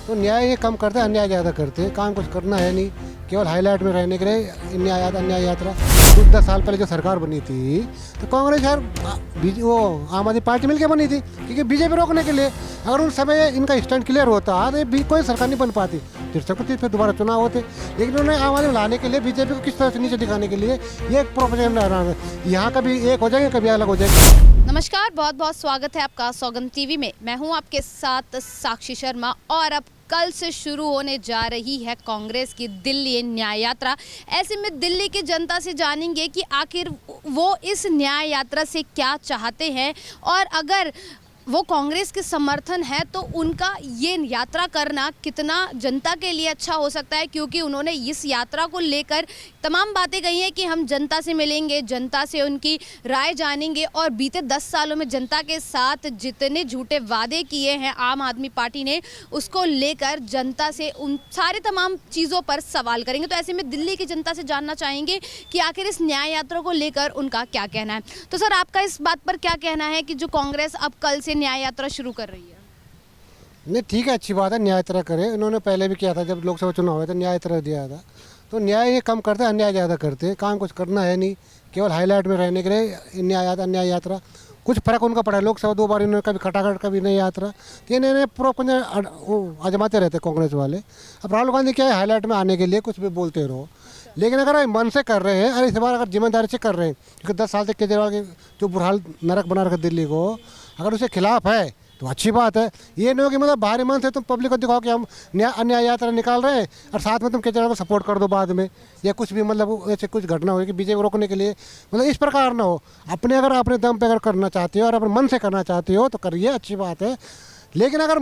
तो न्याय ये कम करते हैं, अन्याय ज़्यादा करते हैं। काम कुछ करना है नहीं, केवल हाईलाइट में रहने के लिए अन्याय यात्रा। 10 साल पहले जो सरकार बनी थी तो कांग्रेस यार वो आम आदमी पार्टी मिलकर बनी थी, क्योंकि बीजेपी रोकने के लिए। अगर उन समय इनका स्टैंड क्लियर होता तो ये कोई सरकार नहीं बन पाती, फिर दोबारा चुनाव होते। लेकिन उन्होंने आम आदमी लाने के लिए, बीजेपी को किस तरह से नीचे दिखाने के लिए ये एक प्रोपेगेंडा, यहाँ कभी एक हो जाएंगे कभी अलग हो जाएंगे। नमस्कार, बहुत बहुत स्वागत है आपका सौगंध टीवी में। मैं हूं आपके साथ साक्षी शर्मा। और अब कल से शुरू होने जा रही है कांग्रेस की दिल्ली न्याय यात्रा। ऐसे में दिल्ली की जनता से जानेंगे कि आखिर वो इस न्याय यात्रा से क्या चाहते हैं, और अगर वो कांग्रेस के समर्थन है तो उनका ये यात्रा करना कितना जनता के लिए अच्छा हो सकता है, क्योंकि उन्होंने इस यात्रा को लेकर तमाम बातें कही हैं कि हम जनता से मिलेंगे, जनता से उनकी राय जानेंगे। और बीते 10 सालों में जनता के साथ जितने झूठे वादे किए हैं आम आदमी पार्टी ने, उसको लेकर जनता से उन सारे तमाम चीज़ों पर सवाल करेंगे। तो ऐसे में दिल्ली की जनता से जानना चाहेंगे कि आखिर इस न्याय यात्रा को लेकर उनका क्या कहना है। तो सर, आपका इस बात पर क्या कहना है कि जो कांग्रेस अब कल से न्याय यात्रा शुरू कर रही है? नहीं, ठीक है, अच्छी बात है, न्याय यात्रा करें। इन्होंने पहले भी किया था, जब लोकसभा चुनाव हुआ था न्याय यात्रा दिया था। तो न्याय ये कम करते हैं, अन्याय ज़्यादा करते हैं। काम कुछ करना है नहीं, केवल हाईलाइट में रहने के लिए अन्याय यात्रा। कुछ फर्क उनका पड़ा है, लोकसभा 2 बार इन्होंने कभी खटाखट कभी नहीं यात्रा, तो इन्हें आजमाते रहते कांग्रेस वाले। अब राहुल गांधी क्या है, हाईलाइट में आने के लिए कुछ भी बोलते रहो। लेकिन अगर मन से कर रहे हैं, अरे इस बार अगर जिम्मेदारी से कर रहे हैं, क्योंकि 10 साल तक केजरीवाल के जो बुरहाल नरक बना रखा दिल्ली को, अगर उसके खिलाफ है तो अच्छी बात है। ये नहीं हो कि मतलब बाहरी मन से तुम पब्लिक को दिखाओ कि हम अन्याय यात्रा निकाल रहे हैं और साथ में तुम केजरीवाल को सपोर्ट कर दो बाद में, या कुछ भी मतलब ऐसे कुछ घटना हो कि बीजेपी रोकने के लिए, मतलब इस प्रकार ना हो। अगर अपने दम पे अगर करना चाहते हो और अपने मन से करना चाहते हो तो करिए, अच्छी बात है। लेकिन अगर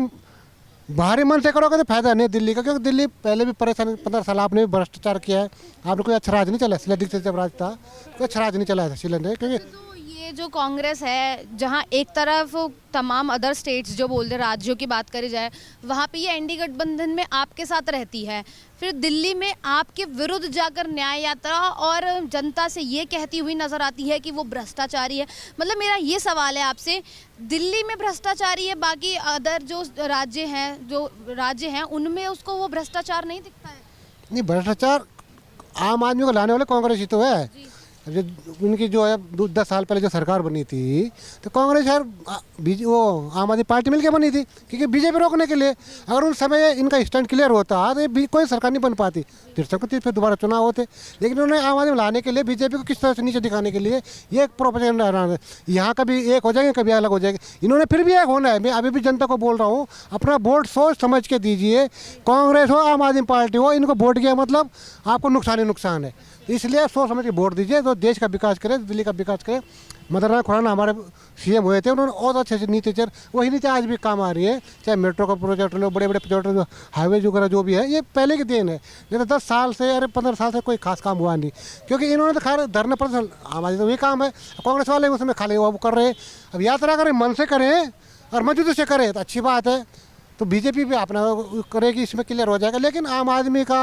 बाहरी मन से करोगे तो फायदा नहीं दिल्ली का, क्योंकि दिल्ली पहले भी परेशान, 15 साल आपने भी भ्रष्टाचार किया है। आपने कोई अच्छा राज नहीं चला, शीला दीक्षित जब राज था कोई अच्छा राज नहीं चला था शीला ने, क्योंकि ये जो कांग्रेस है, जहां एक तरफ तमाम अदर स्टेट्स जो बोलते राज्यों की बात करी जाए, वहां पे ये एनडीए गठबंधन में आपके साथ रहती है, फिर दिल्ली में आपके विरुद्ध जाकर न्याय यात्रा और जनता से ये कहती हुई नजर आती है कि वो भ्रष्टाचारी है। मतलब मेरा ये सवाल है आपसे, दिल्ली में भ्रष्टाचारी है, बाकी अदर जो राज्य हैं उनमें उसको वो भ्रष्टाचार नहीं दिखता है? नहीं, भ्रष्टाचार आम आदमी को लाने वाले कांग्रेस ही तो है। जो उनकी जो है 10 साल पहले जो सरकार बनी थी तो कांग्रेस यार वो आम आदमी पार्टी मिलकर बनी थी, क्योंकि बीजेपी रोकने के लिए। अगर उन समय इनका स्टैंड क्लियर होता तो ये कोई सरकार नहीं बन पाती, फिर दोबारा चुनाव होते। लेकिन उन्होंने आम आदमी लाने के लिए, बीजेपी को किस तरह से नीचे दिखाने के लिए ये एक प्रोपेगेंडा, यहाँ कभी एक हो जाएंगे कभी अलग हो जाएंगे। इन्होंने फिर भी एक होना है। मैं अभी भी जनता को बोल रहा हूँ, अपना वोट सोच समझ के दीजिए। कांग्रेस हो आम आदमी पार्टी हो, इनको वोट किया मतलब आपको नुकसान ही नुकसान है। इसलिए सोच समझ के वोट दीजिए, तो देश का विकास करे, दिल्ली का विकास करे। मदन खुराना हमारे सीएम हुए थे, उन्होंने बहुत अच्छे से नीति चल, वही नीति आज भी काम आ रही है। चाहे मेट्रो का प्रोजेक्ट लो, बड़े बड़े प्रोजेक्ट जो हाईवे वगैरह जो भी है, ये पहले की देन है। नहीं तो 10 साल से, अरे 15 साल से कोई खास काम हुआ नहीं, क्योंकि इन्होंने तो खैर धरने पर हमारे तो वही काम है। कांग्रेस वाले उसमें खाली वो कर रहे हैं। अब यात्रा करें, मन से करें और मजबूती से करें तो अच्छी बात है। तो बीजेपी भी अपना करेगी, इसमें क्लियर हो जाएगा। लेकिन आम आदमी का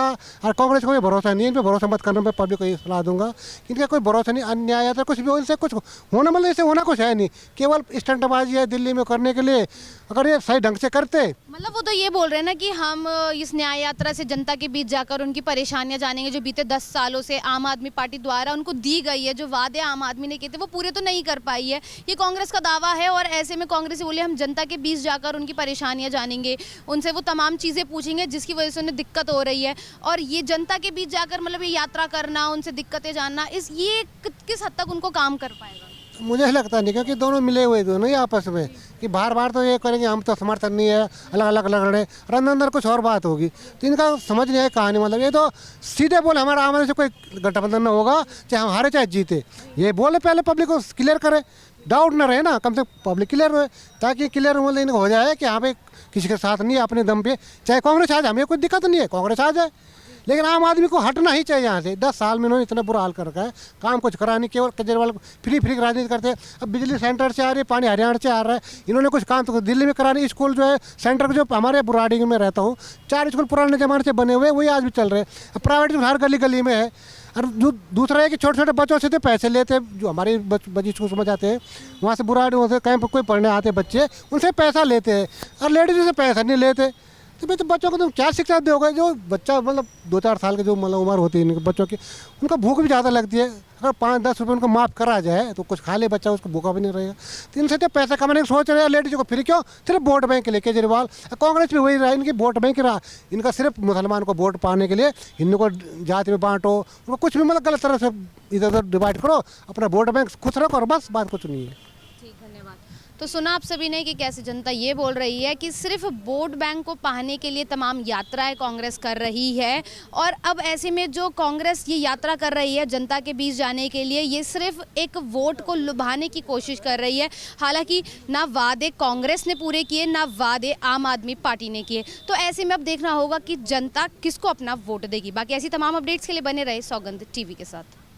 और कांग्रेस को कोई भरोसा नहीं है, इन पर भरोसा मत करना। मैं पब्लिक को ये सलाह दूंगा कि इनका कोई भरोसा नहीं। अन्याय या तो कुछ भी हो, इनसे कुछ होना मतलब इससे होना कुछ है नहीं, केवल स्टंटबाजी है दिल्ली में करने के लिए। अगर ये सही ढंग से करते, मतलब वो तो ये बोल रहे हैं ना कि हम इस न्याय यात्रा से जनता के बीच जाकर उनकी परेशानियां जानेंगे, जो बीते 10 सालों से आम आदमी पार्टी द्वारा उनको दी गई है, जो वादे आम आदमी ने किए थे वो पूरे तो नहीं कर पाई है, ये कांग्रेस का दावा है। और ऐसे में कांग्रेस बोले हम जनता के बीच जाकर उनकी परेशानियां जानेंगे, उनसे वो तमाम चीज़ें पूछेंगे जिसकी वजह से उन्हें दिक्कत हो रही है। और ये जनता के बीच जाकर मतलब ये यात्रा करना, उनसे दिक्कतें जानना, ये किस हद तक उनको काम कर पाएगा? मुझे लगता नहीं, क्योंकि दोनों मिले हुए दोनों ही आपस में, कि बार बार तो ये करेंगे हम तो समर्थन नहीं है, अलग अलग लड़ रहे, और अंदर कुछ और बात होगी। तो इनका समझ नहीं है कहानी। मतलब ये तो सीधे बोले हमारा आम आदमी से कोई गठबंधन न होगा, चाहे हम हारे चाहे जीते। ये बोले, पहले पब्लिक को क्लियर करे, डाउट ना रहे ना, कम से कम पब्लिक क्लियर रहे, ताकि क्लियर मतलब इनको हो जाए कि हाँ भाई किसी के साथ नहीं है, अपने दम पे चाहे कांग्रेस आ जाए, हमें कोई दिक्कत नहीं है, कांग्रेस आ जाए। लेकिन आम आदमी को हटना ही चाहिए यहाँ से। 10 साल में इन्होंने इतना बुरा हाल कर रखा है, काम कुछ करा नहीं, केवल केजरीवाल फ्री राजनीति करते हैं। अब बिजली सेंटर से आ रही है, पानी हरियाणा से आ रहा है, इन्होंने कुछ काम तो दिल्ली में करा नहीं। स्कूल जो है सेंटर जो हमारे बुराड़ी में रहता हूँ, 4 स्कूल पुराने ज़माने से बने हुए, वही आज भी चल रहे हैं। प्राइवेट हर गली गली में है। और जो दूसरा है कि छोटे छोटे बच्चों से तो पैसे लेते, जो हमारे बच्चे स्कूल समझ आते हैं, वहाँ से बुराड़ी से कैंप कोई पढ़ने आते बच्चे, उनसे पैसा लेते हैं, और लेडीज़ से पैसा नहीं लेते। तो भाई तो बच्चों को तुम क्या शिक्षा दोगे? जो बच्चा मतलब 2-4 साल के जो मतलब उम्र होती है इनके बच्चों की, उनका भूख भी ज़्यादा लगती है। अगर 5-10 रुपये उनको माफ़ करा जाए तो कुछ खा ले बच्चा, उसको भूखा भी नहीं रहेगा। तो इनसे तो पैसा कमाने की सोच रहे हैं लेडीज को, फिर क्यों सिर्फ वोट बैंक के लिए केजरीवाल कांग्रेस भी वही रहा, इनकी वोट बैंक रहा। इनका सिर्फ मुसलमान को वोट पाने के लिए हिंदू को जाति में बांटो, उनको कुछ भी मतलब गलत तरह से इधर उधर डिवाइड करो, अपना वोट बैंक खुश रखो और बस, बात कुछ नहीं है। ठीक, धन्यवाद। तो सुना आप सभी ने कि कैसे जनता ये बोल रही है कि सिर्फ वोट बैंक को पाने के लिए तमाम यात्राएं कांग्रेस कर रही है, और अब ऐसे में जो कांग्रेस ये यात्रा कर रही है जनता के बीच जाने के लिए, ये सिर्फ एक वोट को लुभाने की कोशिश कर रही है। हालांकि ना वादे कांग्रेस ने पूरे किए, ना वादे आम आदमी पार्टी ने किए। तो ऐसे में अब देखना होगा कि जनता किसको अपना वोट देगी। बाकी ऐसी तमाम अपडेट्स के लिए बने रहे सौगंध टीवी के साथ।